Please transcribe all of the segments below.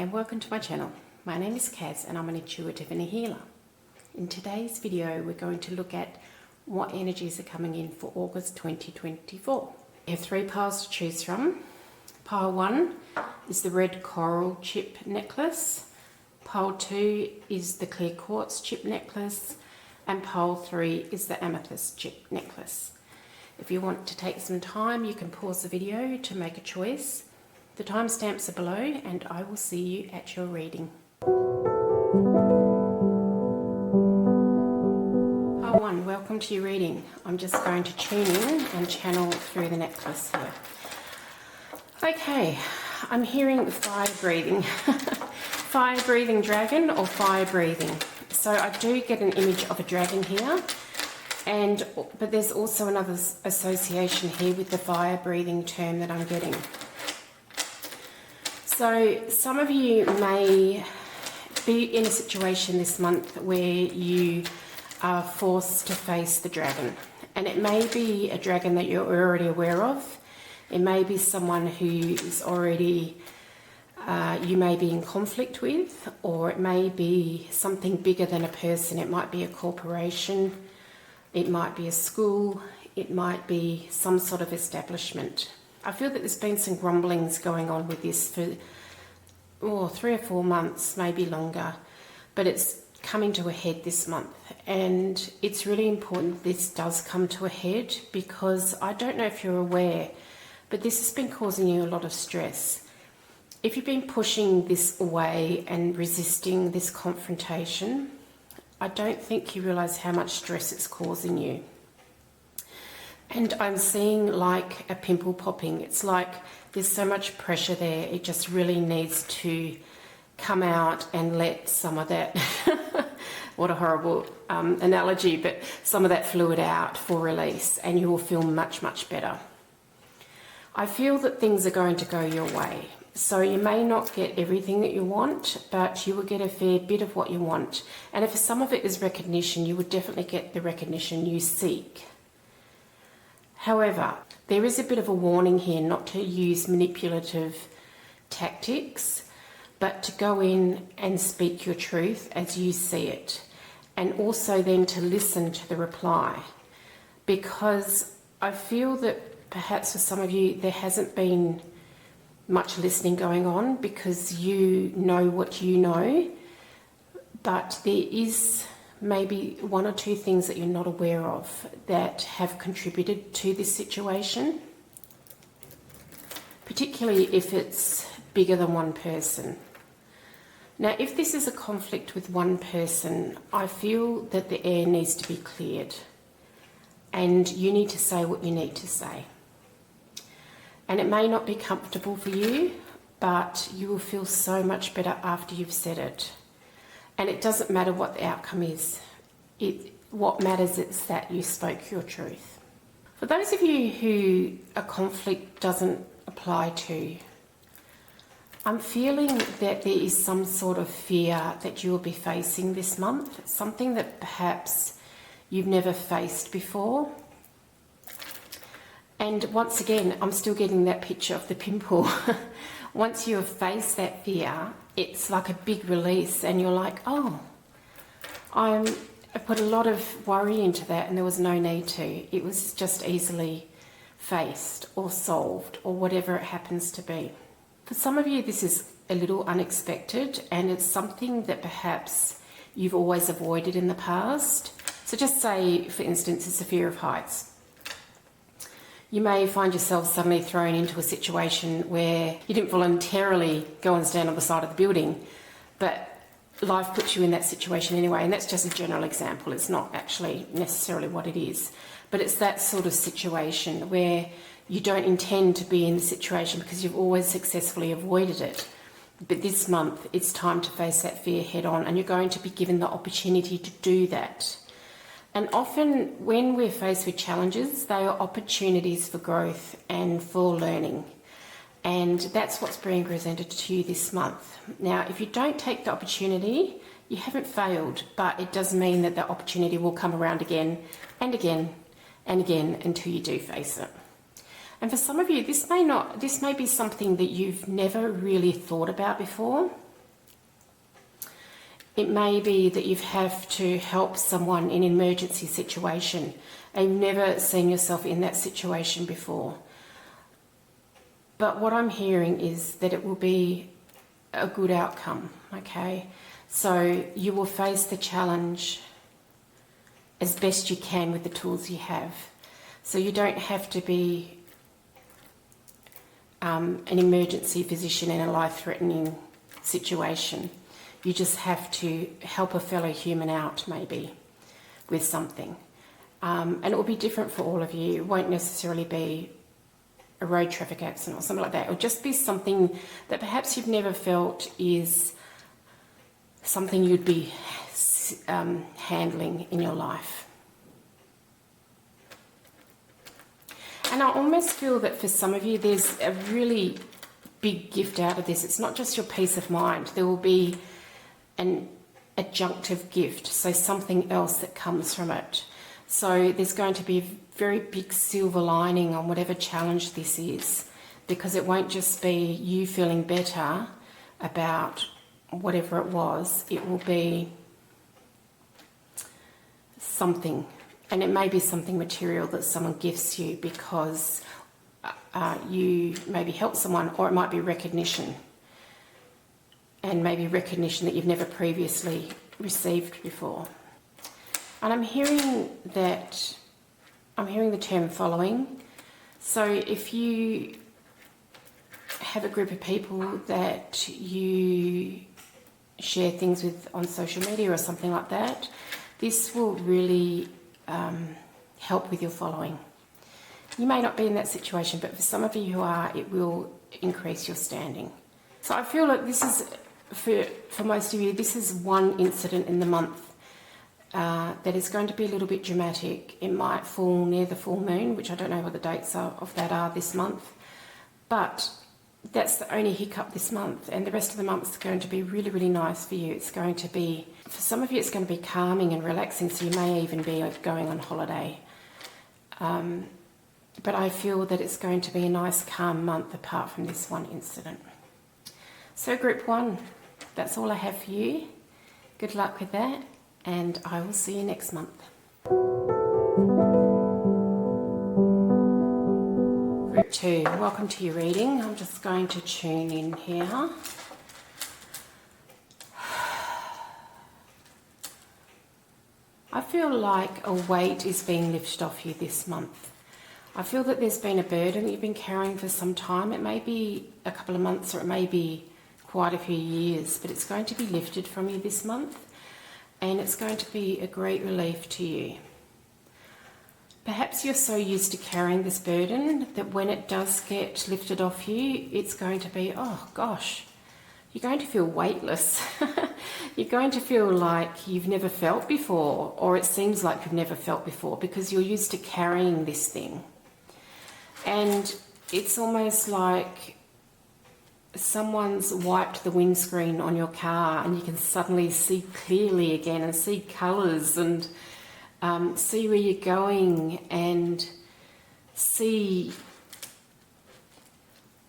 and welcome to my channel. My name is Kaz and I'm an intuitive and a healer. In today's video we're going to look at what energies are coming in for August 2024. We have three piles to choose from. Pile 1 is the red coral chip necklace. Pile 2 is the clear quartz chip necklace. And pile 3 is the amethyst chip necklace. If you want to take some time, you can pause the video to make a choice. The timestamps are below and I will see you at your reading. Pile 1, welcome to your reading. I'm just going to tune in and channel through the necklace here. Okay, I'm hearing fire breathing. Fire breathing dragon or fire breathing. So I do get an image of a dragon here. But there's also another association here with the fire breathing term that I'm getting. So some of you may be in a situation this month where you are forced to face the dragon. And it may be a dragon that you're already aware of. It may be someone who is already, you may be in conflict with, or it may be something bigger than a person. It might be a corporation, it might be a school, it might be some sort of establishment. I feel that there's been some grumblings going on with this for 3 or 4 months, maybe longer, but it's coming to a head this month. And it's really important this does come to a head, because I don't know if you're aware, but this has been causing you a lot of stress. If you've been pushing this away and resisting this confrontation, I don't think you realise how much stress it's causing you. And I'm seeing like a pimple popping. It's like there's so much pressure there. It just really needs to come out and let some of that, what a horrible analogy, but some of that fluid out for release, and you will feel much, much better. I feel that things are going to go your way. So you may not get everything that you want, but you will get a fair bit of what you want. And if some of it is recognition, you would definitely get the recognition you seek. However, there is a bit of a warning here not to use manipulative tactics, but to go in and speak your truth as you see it. And also then to listen to the reply. Because I feel that perhaps for some of you, there hasn't been much listening going on, because you know what you know, but there is maybe 1 or 2 things that you're not aware of that have contributed to this situation, particularly if it's bigger than one person. Now, if this is a conflict with one person, I feel that the air needs to be cleared and you need to say what you need to say. And it may not be comfortable for you, but you will feel so much better after you've said it. And it doesn't matter what the outcome is. What matters is that you spoke your truth. For those of you who a conflict doesn't apply to, I'm feeling that there is some sort of fear that you will be facing this month, something that perhaps you've never faced before. And once again, I'm still getting that picture of the pimple. Once you have faced that fear, it's like a big release and you're like, oh, I put a lot of worry into that and there was no need to. It was just easily faced or solved or whatever it happens to be. For some of you, this is a little unexpected and it's something that perhaps you've always avoided in the past. So just say, for instance, it's the fear of heights. You may find yourself suddenly thrown into a situation where you didn't voluntarily go and stand on the side of the building, but life puts you in that situation anyway. And that's just a general example. It's not actually necessarily what it is. But it's that sort of situation where you don't intend to be in the situation because you've always successfully avoided it. But this month, it's time to face that fear head on, and you're going to be given the opportunity to do that. And often when we're faced with challenges, they are opportunities for growth and for learning. And that's what's being presented to you this month. Now, if you don't take the opportunity, you haven't failed, but it does mean that the opportunity will come around again and again and again until you do face it. And for some of you, this may be something that you've never really thought about before. It may be that you have to help someone in an emergency situation and you've never seen yourself in that situation before. But what I'm hearing is that it will be a good outcome, okay? So you will face the challenge as best you can with the tools you have. So you don't have to be an emergency physician in a life-threatening situation. You just have to help a fellow human out, maybe, with something. And it will be different for all of you. It won't necessarily be a road traffic accident or something like that. It'll just be something that perhaps you've never felt is something you'd be handling in your life. And I almost feel that for some of you, there's a really big gift out of this. It's not just your peace of mind. There will be an adjunctive gift, so something else that comes from it. So there's going to be a very big silver lining on whatever challenge this is, because it won't just be you feeling better about whatever it was. It will be something, and it may be something material that someone gifts you because you maybe help someone, or it might be recognition, and maybe recognition that you've never previously received before. And I'm hearing the term following. So if you have a group of people that you share things with on social media or something like that, this will really help with your following. You may not be in that situation, but for some of you who are, it will increase your standing. So I feel like this is, for most of you, this is one incident in the month that is going to be a little bit dramatic. It might fall near the full moon, which I don't know what the dates of that are this month, but that's the only hiccup this month, and the rest of the month is going to be really, really nice for you. It's going to be, for some of you, it's going to be calming and relaxing, so you may even be going on holiday. But I feel that it's going to be a nice, calm month apart from this one incident. So group 1, that's all I have for you. Good luck with that, and I will see you next month. Group 2, welcome to your reading. I'm just going to tune in here. I feel like a weight is being lifted off you this month. I feel that there's been a burden that you've been carrying for some time. It may be a couple of months, or it may be quite a few years, but it's going to be lifted from you this month, and it's going to be a great relief to you. Perhaps you're so used to carrying this burden that when it does get lifted off you, it's going to be, oh gosh, you're going to feel weightless. You're going to feel like you've never felt before, or it seems like you've never felt before, because you're used to carrying this thing. And it's almost like someone's wiped the windscreen on your car and you can suddenly see clearly again and see colours and see where you're going and see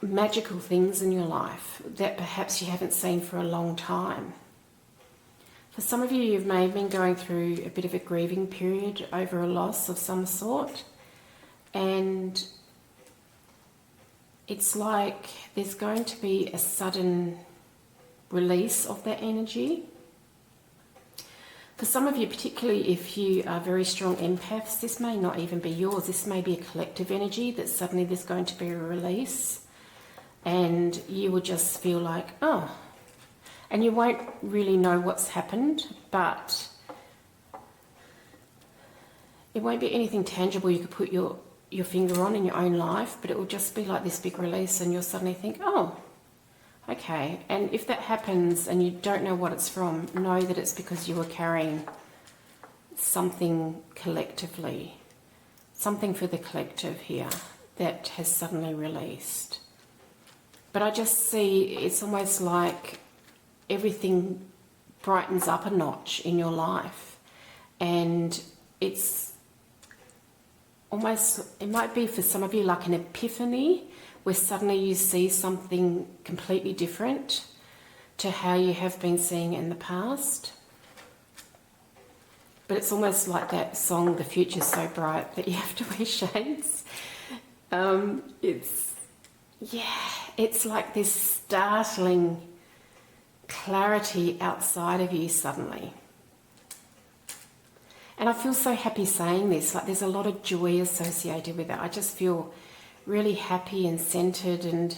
magical things in your life that perhaps you haven't seen for a long time. For some of you, you may have been going through a bit of a grieving period over a loss of some sort, and it's like there's going to be a sudden release of that energy. For some of you, particularly if you are very strong empaths, this may not even be yours. This may be a collective energy that suddenly there's going to be a release, and you will just feel like, oh, and you won't really know what's happened, but it won't be anything tangible you could put your finger on in your own life, but it will just be like this big release, and you'll suddenly think, oh, okay. And if that happens and you don't know what it's from, know that it's because you were carrying something collectively, something for the collective here that has suddenly released. But I just see it's almost like everything brightens up a notch in your life, and it's almost, it might be for some of you like an epiphany where suddenly you see something completely different to how you have been seeing in the past. But it's almost like that song, "The Future's So Bright That You Have to Wear Shades." It's like this startling clarity outside of you suddenly. And I feel so happy saying this, like there's a lot of joy associated with it. I just feel really happy and centered, and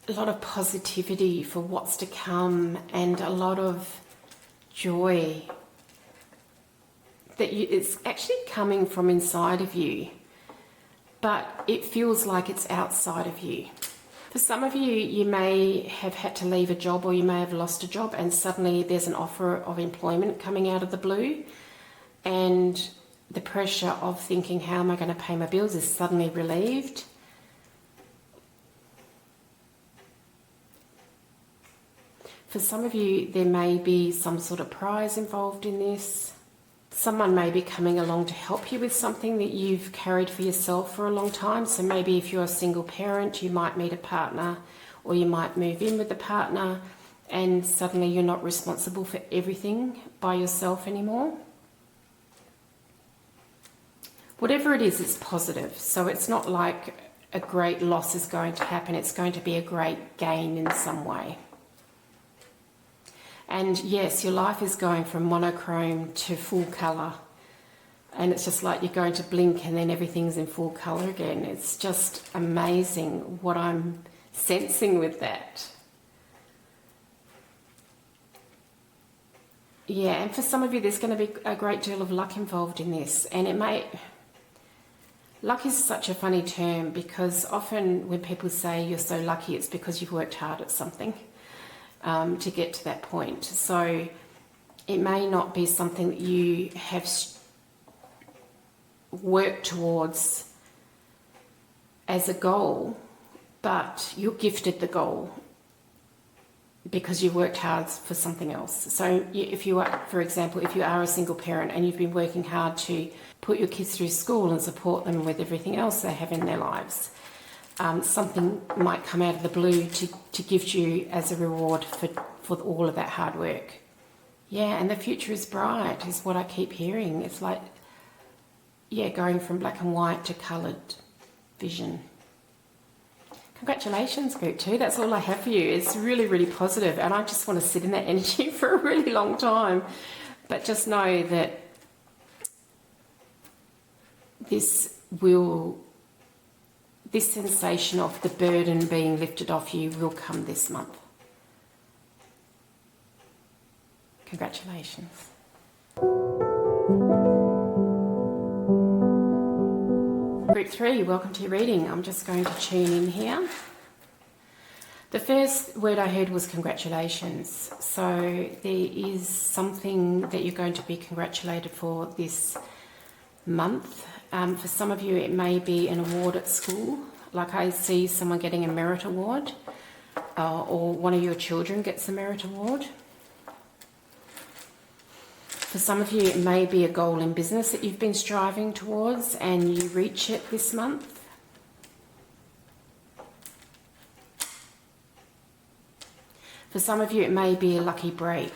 a lot of positivity for what's to come, and a lot of joy that it's actually coming from inside of you, but it feels like it's outside of you. For some of you, you may have had to leave a job, or you may have lost a job, and suddenly there's an offer of employment coming out of the blue, and the pressure of thinking, how am I going to pay my bills, is suddenly relieved. For some of you, there may be some sort of prize involved in this. Someone may be coming along to help you with something that you've carried for yourself for a long time. So maybe if you're a single parent, you might meet a partner, or you might move in with a partner, and suddenly you're not responsible for everything by yourself anymore. Whatever it is, it's positive. So it's not like a great loss is going to happen. It's going to be a great gain in some way. And yes, your life is going from monochrome to full colour. And it's just like you're going to blink and then everything's in full colour again. It's just amazing what I'm sensing with that. Yeah, and for some of you, there's going to be a great deal of luck involved in this. And it may... Luck is such a funny term, because often when people say you're so lucky, it's because you've worked hard at something. To get to that point. So it may not be something that you have worked towards as a goal, but you're gifted the goal because you worked hard for something else. So if you are, for example, if you are a single parent and you've been working hard to put your kids through school and support them with everything else they have in their lives, something might come out of the blue to gift you as a reward for all of that hard work. Yeah, and the future is bright, is what I keep hearing. It's like, yeah, going from black and white to coloured vision. Congratulations, group 2. That's all I have for you. It's really, really positive, and I just want to sit in that energy for a really long time. But just know that this sensation of the burden being lifted off you will come this month. Congratulations. Group 3, welcome to your reading. I'm just going to tune in here. The first word I heard was congratulations. So there is something that you're going to be congratulated for this month. For some of you, it may be an award at school. Like I see someone getting a merit award, or one of your children gets a merit award. For some of you, it may be a goal in business that you've been striving towards and you reach it this month. For some of you, it may be a lucky break.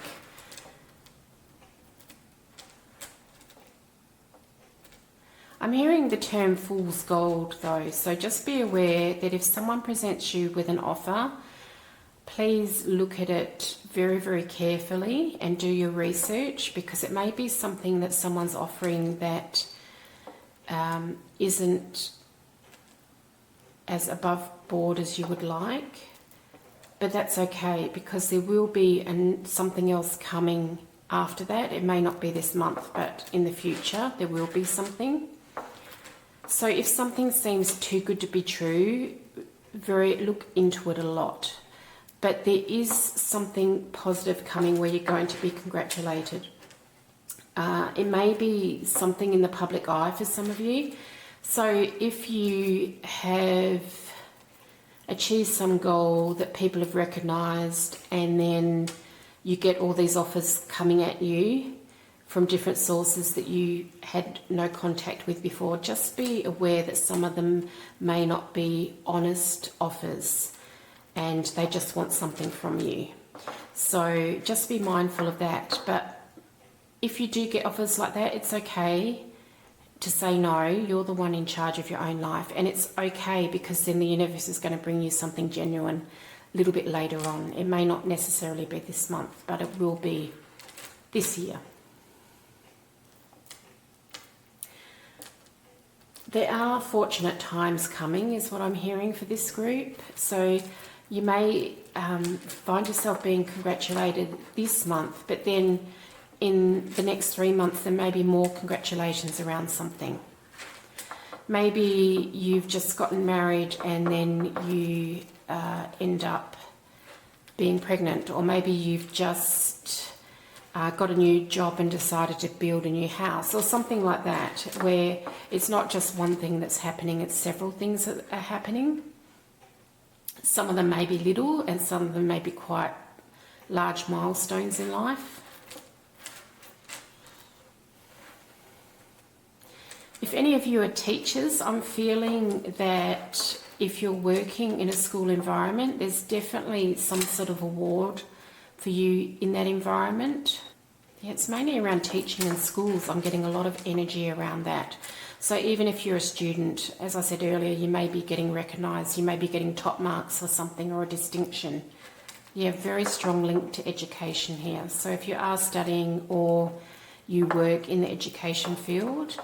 I'm hearing the term fool's gold though, so just be aware that if someone presents you with an offer, please look at it very, very carefully and do your research, because it may be something that someone's offering that isn't as above board as you would like, but that's okay, because there will be something else coming after that. It may not be this month, but in the future there will be something. So if something seems too good to be true, look into it a lot. But there is something positive coming where you're going to be congratulated. It may be something in the public eye for some of you. So if you have achieved some goal that people have recognised, and then you get all these offers coming at you from different sources that you had no contact with before, just be aware that some of them may not be honest offers. and they just want something from you. So just be mindful of that. But if you do get offers like that, it's okay to say no. You're the one in charge of your own life, and it's okay, because then the universe is going to bring you something genuine a little bit later on. It may not necessarily be this month, but it will be this year. There are fortunate times coming, is what I'm hearing for this group. So you may find yourself being congratulated this month, but then in the next 3 months there may be more congratulations around something. Maybe you've just gotten married and then you end up being pregnant, or maybe you've just got a new job and decided to build a new house, or something like that, where it's not just one thing that's happening, it's several things that are happening. Some of them may be little, and some of them may be quite large milestones in life. If any of you are teachers, I'm feeling that if you're working in a school environment, there's definitely some sort of award for you in that environment. Yeah, it's mainly around teaching in schools. I'm getting a lot of energy around that. So even if you're a student, as I said earlier, you may be getting recognised, you may be getting top marks or something, or a distinction. Yeah, very strong link to education here. So if you are studying or you work in the education field,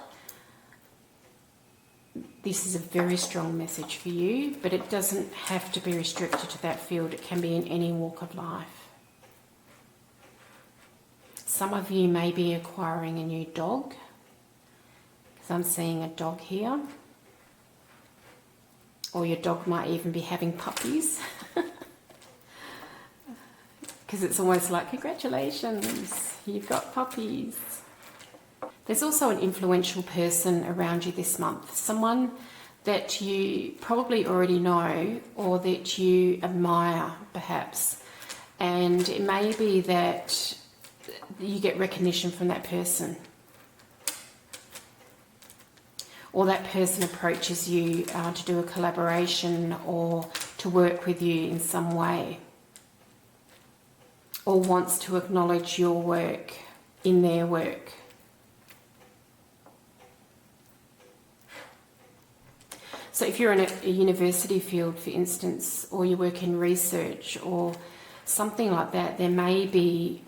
this is a very strong message for you, but it doesn't have to be restricted to that field. It can be in any walk of life. Some of you may be acquiring a new dog, because I'm seeing a dog here. Or your dog might even be having puppies. Because it's almost like, congratulations, you've got puppies. There's also an influential person around you this month, someone that you probably already know or that you admire perhaps, and it may be that you get recognition from that person, or that person approaches you to do a collaboration or to work with you in some way, or wants to acknowledge your work in their work. So if you're in a university field, for instance, or you work in research or something like that, there may be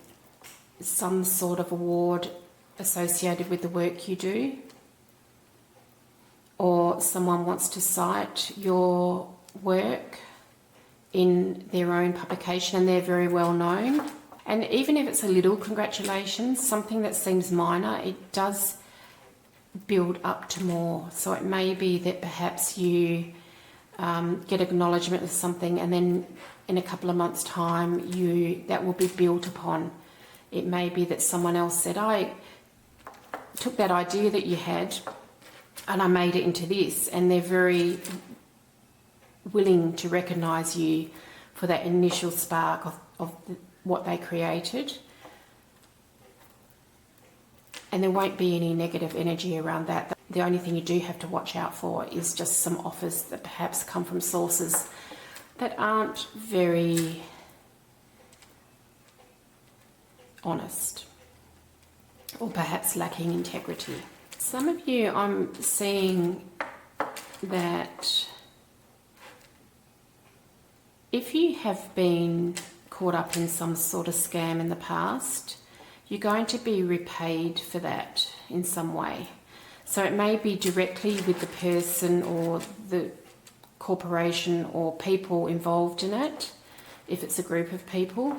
some sort of award associated with the work you do, or someone wants to cite your work in their own publication and they're very well known. And even if it's a little congratulations, something that seems minor, it does build up to more. So it may be that perhaps you get acknowledgement of something, and then in a couple of months' time that will be built upon. It may be that someone else said, I took that idea that you had and I made it into this, and they're very willing to recognise you for that initial spark of what they created. And there won't be any negative energy around that. The only thing you do have to watch out for is just some offers that perhaps come from sources that aren't very honest, or perhaps lacking integrity. Some of you, I'm seeing that if you have been caught up in some sort of scam in the past, you're going to be repaid for that in some way. So it may be directly with the person or the corporation or people involved in it, if it's a group of people,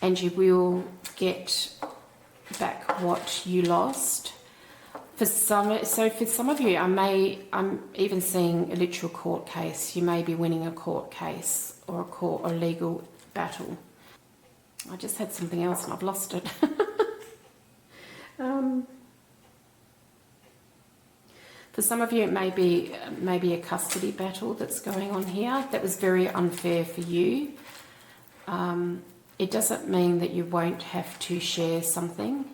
and you will get back what you lost. For some of you, I'm even seeing a literal court case. You may be winning a court case or a legal battle. I just had something else and I've lost it. For some of you, it may be a custody battle that's going on here that was very unfair for you. It doesn't mean that you won't have to share something,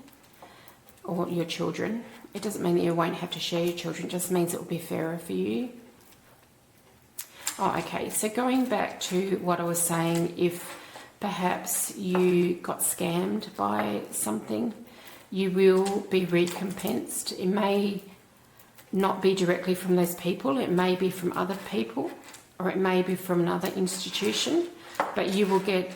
or your children. It doesn't mean that you won't have to share your children. It just means it will be fairer for you. Oh, okay. So going back to what I was saying, if perhaps you got scammed by something, you will be recompensed. It may not be directly from those people, it may be from other people, or it may be from another institution, but you will get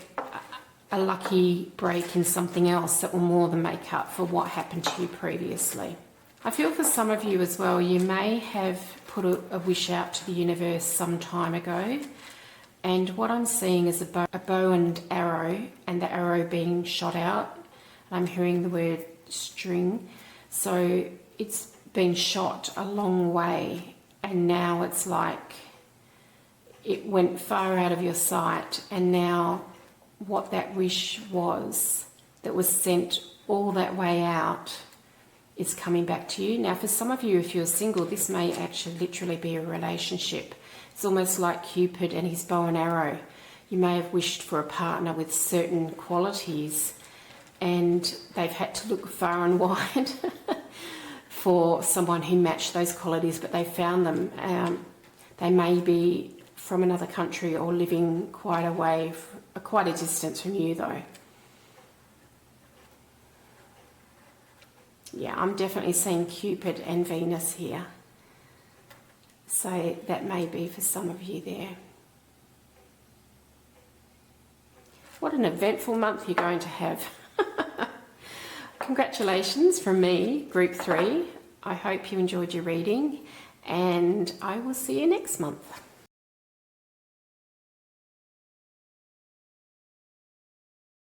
a lucky break in something else that will more than make up for what happened to you previously. I feel for some of you as well, you may have put a wish out to the universe some time ago, and what I'm seeing is a bow and arrow, and the arrow being shot out. I'm hearing the word string, so it's been shot a long way, and now it's like it went far out of your sight, and now what that wish was that was sent all that way out is coming back to you. Now, for some of you, if you're single, this may actually literally be a relationship. It's almost like Cupid and his bow and arrow. You may have wished for a partner with certain qualities, and they've had to look far and wide for someone who matched those qualities, but they found them. They may be from another country or living quite a distance from you, though. Yeah, I'm definitely seeing Cupid and Venus here. So that may be for some of you there. What an eventful month you're going to have. Congratulations from me, Group 3. I hope you enjoyed your reading, and I will see you next month.